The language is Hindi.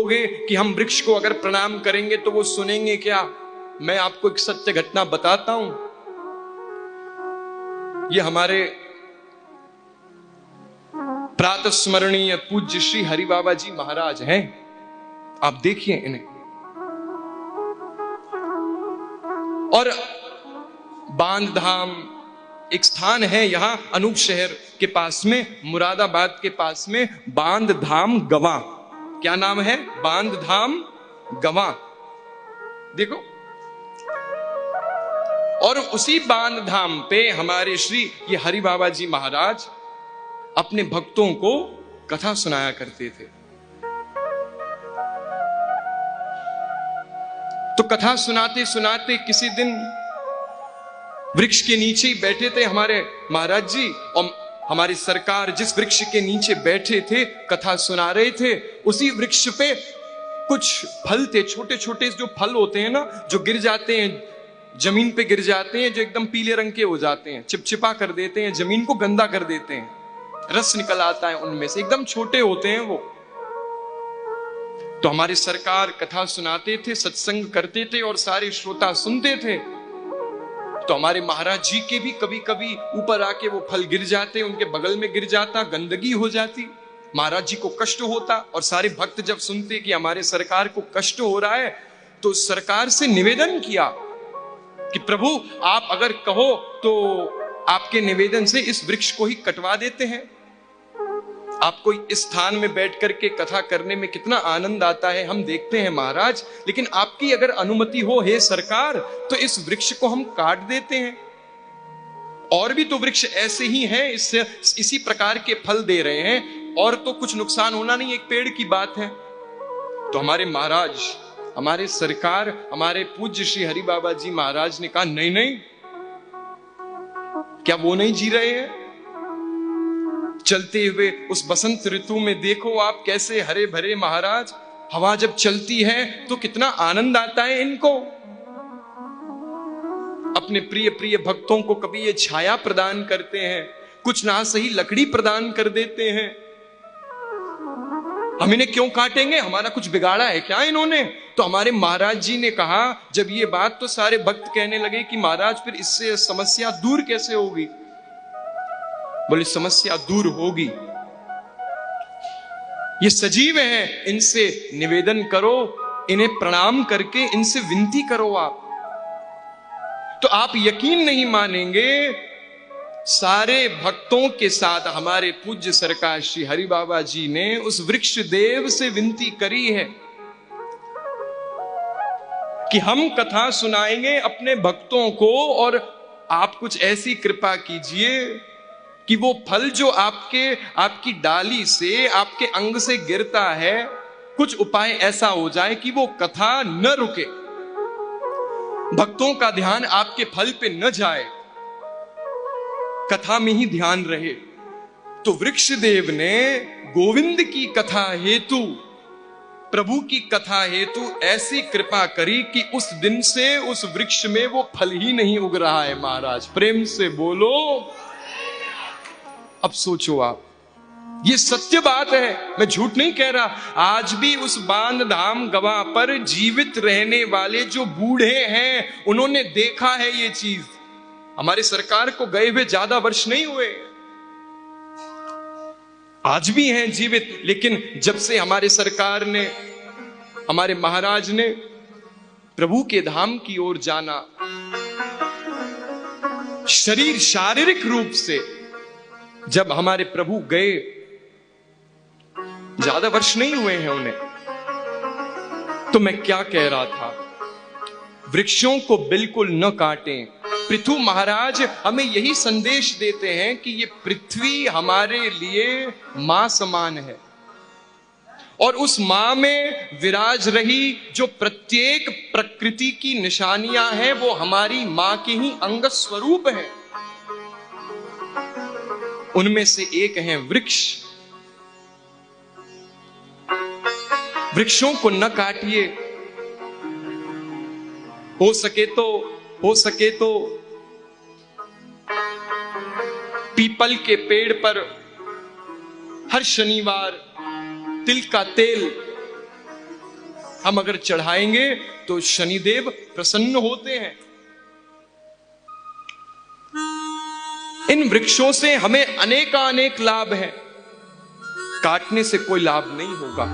कहोगे कि हम वृक्ष को अगर प्रणाम करेंगे तो वो सुनेंगे क्या? मैं आपको एक सत्य घटना बताता हूं। ये हमारे प्रातः स्मरणीय पूज्य श्री हरि बाबा जी महाराज हैं। आप देखिए इन्हें। और बांध धाम एक स्थान है यहां अनूप शहर के पास में, मुरादाबाद के पास में, बांध धाम गवा। क्या नाम है? बांध धाम गवा। देखो, और उसी बांध धाम पे हमारे श्री ये हरि बाबा जी महाराज अपने भक्तों को कथा सुनाया करते थे। तो कथा सुनाते सुनाते किसी दिन वृक्ष के नीचे ही बैठे थे हमारे महाराज जी, और हमारी सरकार जिस वृक्ष के नीचे बैठे थे कथा सुना रहे थे, उसी वृक्ष पे कुछ फल थे, छोटे छोटे जो फल होते हैं ना, जो गिर जाते हैं, जमीन पे गिर जाते हैं, जो एकदम पीले रंग के हो जाते हैं, चिपचिपा कर देते हैं, जमीन को गंदा कर देते हैं, रस निकल आता है उनमें से, एकदम छोटे होते हैं वो। तो हमारी सरकार कथा सुनाते थे, सत्संग करते थे और सारे श्रोता सुनते थे। तो हमारे महाराज जी के भी कभी कभी ऊपर आके वो फल गिर जाते, उनके बगल में गिर जाता, गंदगी हो जाती, महाराज जी को कष्ट होता। और सारे भक्त जब सुनते कि हमारे सरकार को कष्ट हो रहा है, तो सरकार से निवेदन किया कि प्रभु आप अगर कहो तो आपके निवेदन से इस वृक्ष को ही कटवा देते हैं। आपको इस स्थान में बैठ करके कथा करने में कितना आनंद आता है हम देखते हैं महाराज, लेकिन आपकी अगर अनुमति हो हे सरकार तो इस वृक्ष को हम काट देते हैं। और भी तो वृक्ष ऐसे ही हैं, इससे इसी प्रकार के फल दे रहे हैं, और तो कुछ नुकसान होना नहीं, एक पेड़ की बात है। तो हमारे महाराज, हमारे सरकार, हमारे पूज्य श्री हरि बाबा जी महाराज ने कहा नहीं नहीं, क्या वो नहीं जी रहे हैं? चलते हुए उस बसंत ऋतु में देखो आप कैसे हरे भरे महाराज, हवा जब चलती है तो कितना आनंद आता है इनको। अपने प्रिय प्रिय भक्तों को कभी ये छाया प्रदान करते हैं, कुछ ना सही लकड़ी प्रदान कर देते हैं। हम इन्हें क्यों काटेंगे? हमारा कुछ बिगाड़ा है क्या इन्होंने? तो हमारे महाराज जी ने कहा जब ये बात, तो सारे भक्त कहने लगे कि महाराज फिर इससे समस्या दूर कैसे होगी? बोले समस्या दूर होगी, ये सजीव हैं, इनसे निवेदन करो, इन्हें प्रणाम करके इनसे विनती करो आप। तो आप यकीन नहीं मानेंगे, सारे भक्तों के साथ हमारे पूज्य सरकार श्री हरि बाबा जी ने उस वृक्ष देव से विनती करी है कि हम कथा सुनाएंगे अपने भक्तों को, और आप कुछ ऐसी कृपा कीजिए कि वो फल जो आपकी डाली से, आपके अंग से गिरता है, कुछ उपाय ऐसा हो जाए कि वो कथा न रुके, भक्तों का ध्यान आपके फल पे न जाए, कथा में ही ध्यान रहे। तो वृक्ष देव ने गोविंद की कथा हेतु, प्रभु की कथा हेतु ऐसी कृपा करी कि उस दिन से उस वृक्ष में वो फल ही नहीं उग रहा है महाराज। प्रेम से बोलो। अब सोचो आप, ये सत्य बात है, मैं झूठ नहीं कह रहा। आज भी उस बांध धाम गवा पर जीवित रहने वाले जो बूढ़े हैं, उन्होंने देखा है ये चीज। हमारे सरकार को गए हुए ज्यादा वर्ष नहीं हुए, आज भी हैं जीवित। लेकिन जब से हमारे सरकार ने, हमारे महाराज ने प्रभु के धाम की ओर जाना, शरीर शारीरिक रूप से जब हमारे प्रभु गए, ज्यादा वर्ष नहीं हुए हैं उन्हें। तो मैं क्या कह रहा था, वृक्षों को बिल्कुल न काटें। पृथु महाराज हमें यही संदेश देते हैं कि ये पृथ्वी हमारे लिए मां समान है, और उस मां में विराज रही जो प्रत्येक प्रकृति की निशानियां हैं, वो हमारी मां के ही अंग स्वरूप है। उनमें से एक है वृक्ष। वृक्षों को न काटिए, हो सके तो पीपल के पेड़ पर हर शनिवार तिल का तेल हम अगर चढ़ाएंगे तो शनिदेव प्रसन्न होते हैं। इन वृक्षों से हमें अनेकानेक लाभ हैं, काटने से कोई लाभ नहीं होगा।